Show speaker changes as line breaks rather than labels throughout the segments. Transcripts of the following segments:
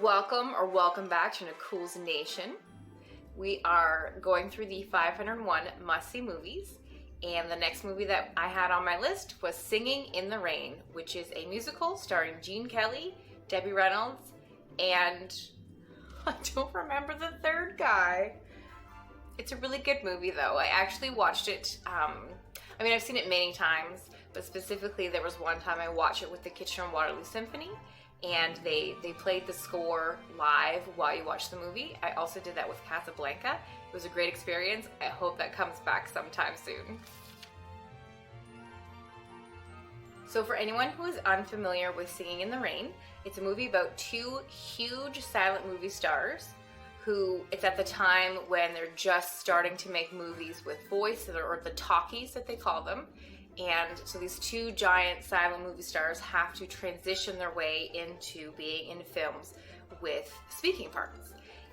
Welcome back to Nicole's Nation. We are going through the 501 must-see movies, and the next movie that I had on my list was Singing in the Rain, which is a musical starring Gene Kelly, Debbie Reynolds, and I don't remember the third guy. It's a really good movie though. I actually watched it, I've seen it many times, but specifically there was one time I watched it with the Kitchener-Waterloo Symphony, and they played the score live while you watch the movie. I also did that with Casablanca. It was a great experience. I hope that comes back sometime soon. So for anyone who is unfamiliar with Singing in the Rain, it's a movie about two huge silent movie stars who, it's at the time when they're just starting to make movies with voice, or the talkies that they call them. And so these two giant silent movie stars have to transition their way into being in films with speaking parts.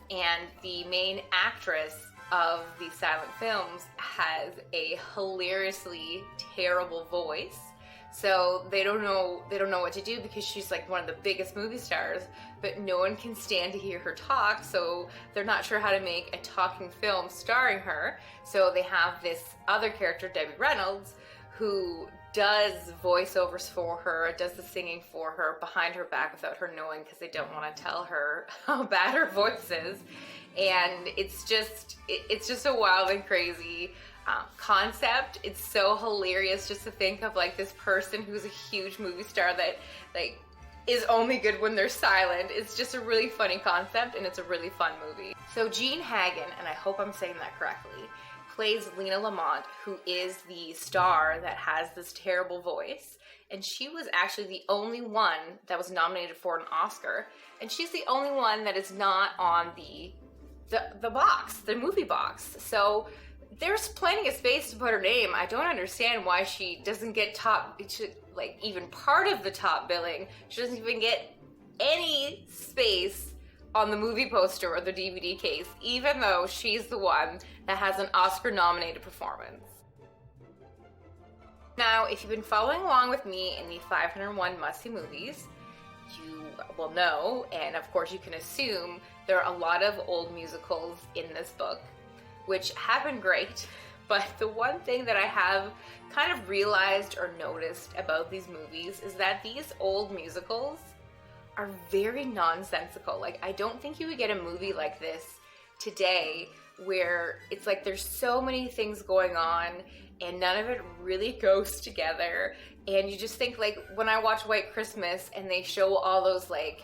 And the main actress of these silent films has a hilariously terrible voice. So they don't know what to do because she's like one of the biggest movie stars, but no one can stand to hear her talk, so they're not sure how to make a talking film starring her. So they have this other character, Debbie Reynolds, who does voiceovers for her, does the singing for her behind her back without her knowing, because they don't want to tell her how bad her voice is. And it's just a wild and crazy concept. It's so hilarious just to think of like this person who's a huge movie star that like is only good when they're silent. It's just a really funny concept, and it's a really fun movie. So Jean Hagen, and I hope I'm saying that correctly, plays Lena Lamont, who is the star that has this terrible voice. And she was actually the only one that was nominated for an Oscar. And she's the only one that is not on the box, the movie box. So there's plenty of space to put her name. I don't understand why she doesn't get even part of the top billing. She doesn't even get any space on the movie poster or the DVD case, even though she's the one that has an Oscar-nominated performance. Now, if you've been following along with me in the 501 must-see movies, you will know, and of course you can assume, there are a lot of old musicals in this book, which have been great, but the one thing that I have kind of realized or noticed about these movies is that these old musicals are very nonsensical. Like, I don't think you would get a movie like this today where it's like there's so many things going on and none of it really goes together. And you just think, like, when I watch White Christmas and they show all those like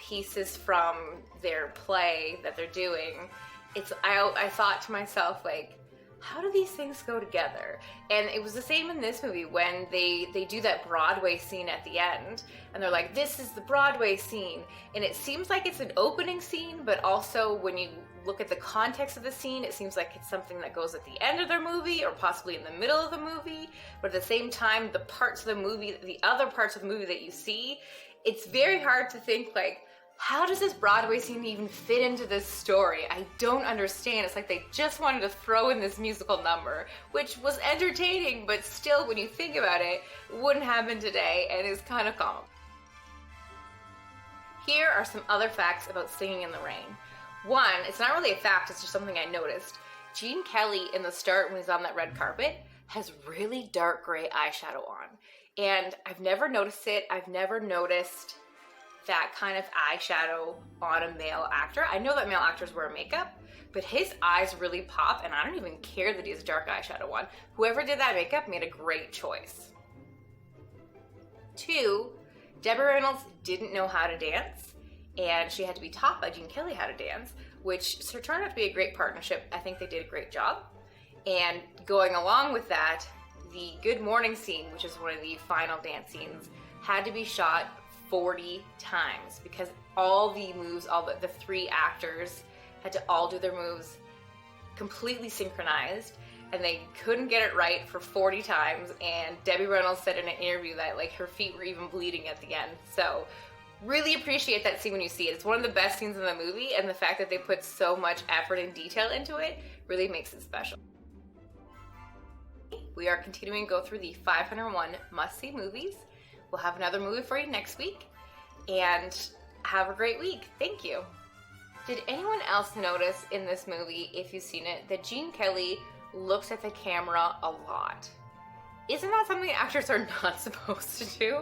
pieces from their play that they're doing, I thought to myself, like, how do these things go together? And it was the same in this movie when they do that Broadway scene at the end, and they're like, this is the Broadway scene. And it seems like it's an opening scene, but also when you look at the context of the scene, it seems like it's something that goes at the end of their movie or possibly in the middle of the movie. But at the same time, the other parts of the movie that you see, it's very hard to think, like, how does this Broadway scene even fit into this story? I don't understand. It's like they just wanted to throw in this musical number, which was entertaining, but still, when you think about it, wouldn't happen today, and is kind of comical. Here are some other facts about Singing in the Rain. One, it's not really a fact, it's just something I noticed. Gene Kelly, in the start when he's on that red carpet, has really dark gray eyeshadow on. And I've never noticed it. I've never noticed that kind of eyeshadow on a male actor. I know that male actors wear makeup, but his eyes really pop, and I don't even care that he has dark eyeshadow on. Whoever did that makeup made a great choice. Two, Debbie Reynolds didn't know how to dance, and she had to be taught by Gene Kelly how to dance, which turned out to be a great partnership. I think they did a great job. And going along with that, the Good Morning scene, which is one of the final dance scenes, had to be shot 40 times because all the moves, the three actors had to all do their moves completely synchronized, and they couldn't get it right for 40 times. And Debbie Reynolds said in an interview that like her feet were even bleeding at the end. So really appreciate that scene when you see it. It's one of the best scenes in the movie, and the fact that they put so much effort and detail into it really makes it special. We are continuing to go through the 501 must-see movies. We'll have another movie for you next week. And have a great week. Thank you. Did anyone else notice in this movie, if you've seen it, that Gene Kelly looks at the camera a lot? Isn't that something actors are not supposed to do?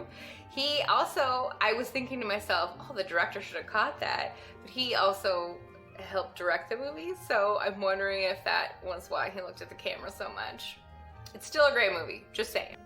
He also, I was thinking to myself, oh, the director should have caught that, but he also helped direct the movie, so I'm wondering if that was why he looked at the camera so much. It's still a great movie, just saying.